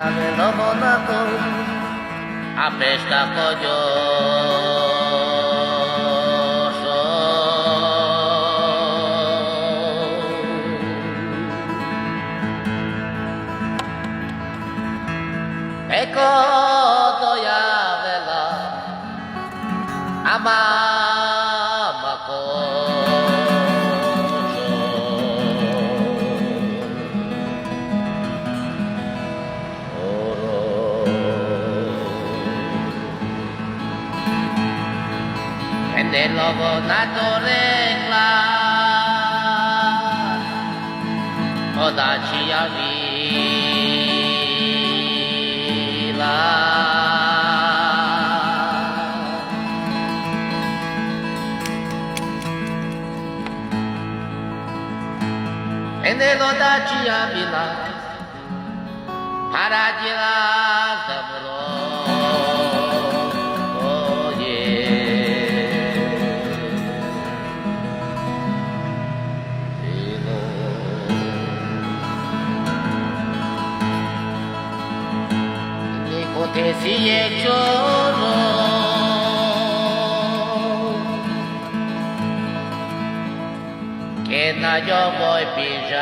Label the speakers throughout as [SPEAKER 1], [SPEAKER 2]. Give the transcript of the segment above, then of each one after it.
[SPEAKER 1] Avenomonato a pesca coyoso Eko doya vela amamako Del lobo natore class Odachi avila En el odachi avila Paradila zamuro Que si hecho que no yo voy pillando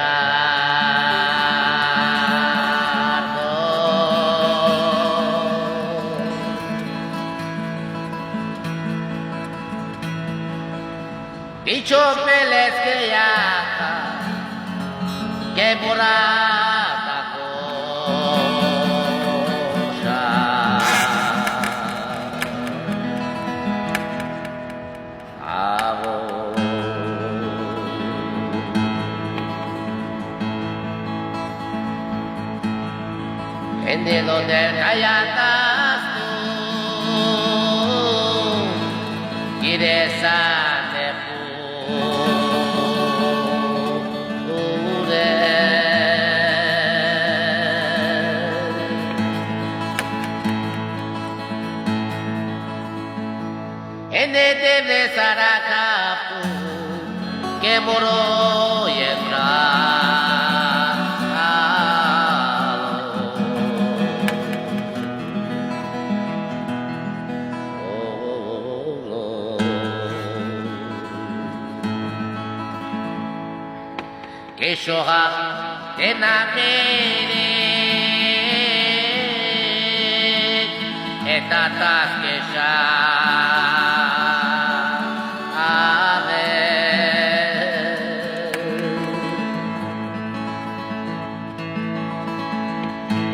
[SPEAKER 1] Dicho peles que ya que morada En de donde calladas tú y de sangre pure En de saracapu que moró y entra que shoha enamere etatas que ya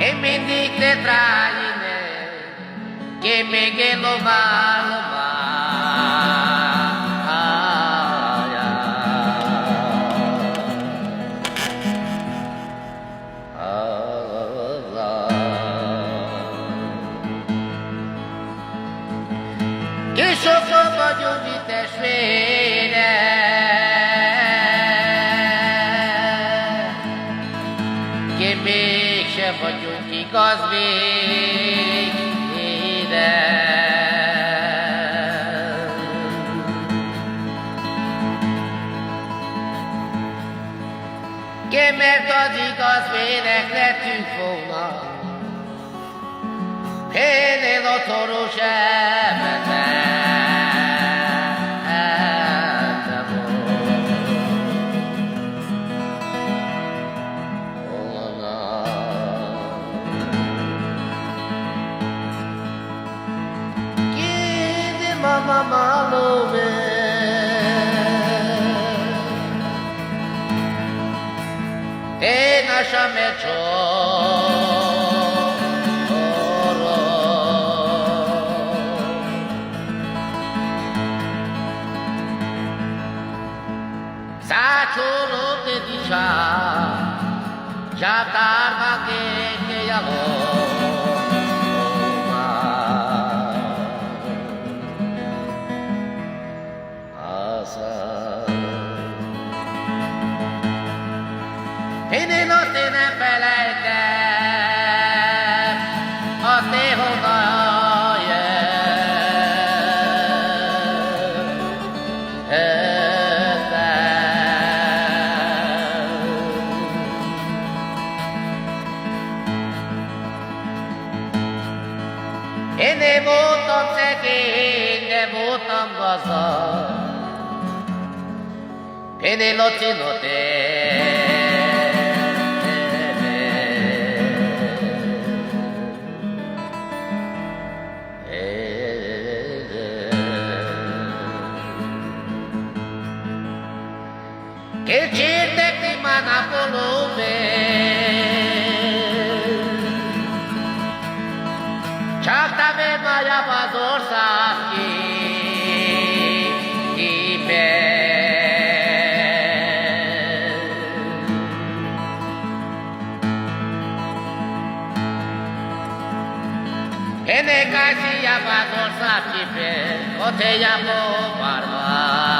[SPEAKER 1] e me dicte traine que me gelo malo Que socorro de um vitesfeira Que me chama de um que cosmira Que merda de cosmira que tu fuma Ele lo toro chama Mama malome E nasha mecho Sachoro te dicha Jatar bage que yalo Ene no tiene pelete, o te jodoye. Én nem voltam szegény, nem voltam gazdag. Én che certe di manapolove Csaktavé maja bazországi ibe Ennek ázsia bazországi be Otejába barba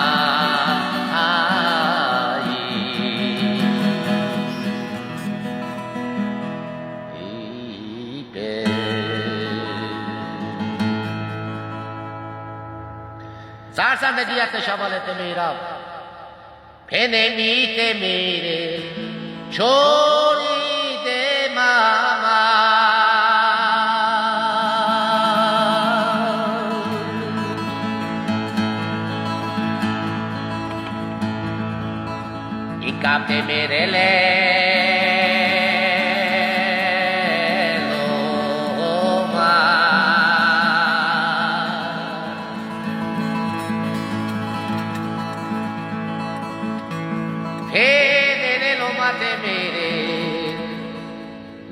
[SPEAKER 1] Sarsan de diate shavalete mera Pene mite mere Chori de mama Ikapte mere le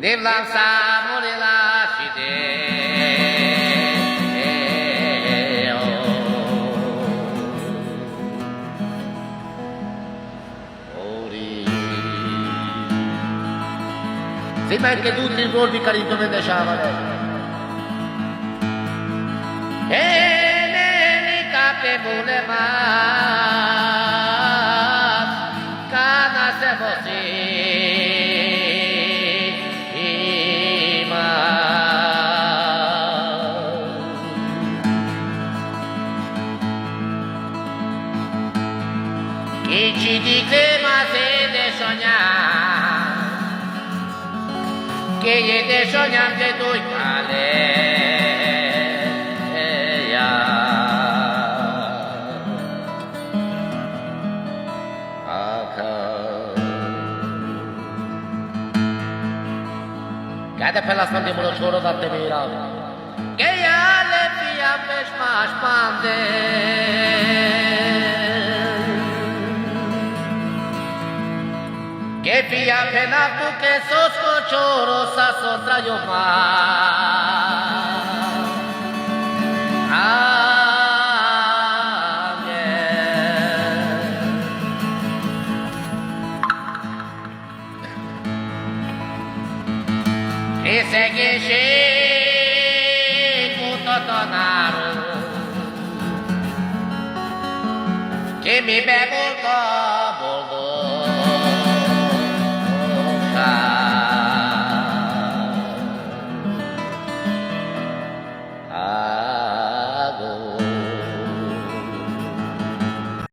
[SPEAKER 1] Nella samole lascite Sembra che tutti i colpi carino ne lasciavano E ne capte mule mas Cana se fosse Chi ci dice se de sognare Che gli de sognare che tu cale Gade per la spandimolo solo da te mira Che ya le fia per spande Que pia pena tu que sos cochoro sa sotra yo Ese que se puto tonaro Que mi bebo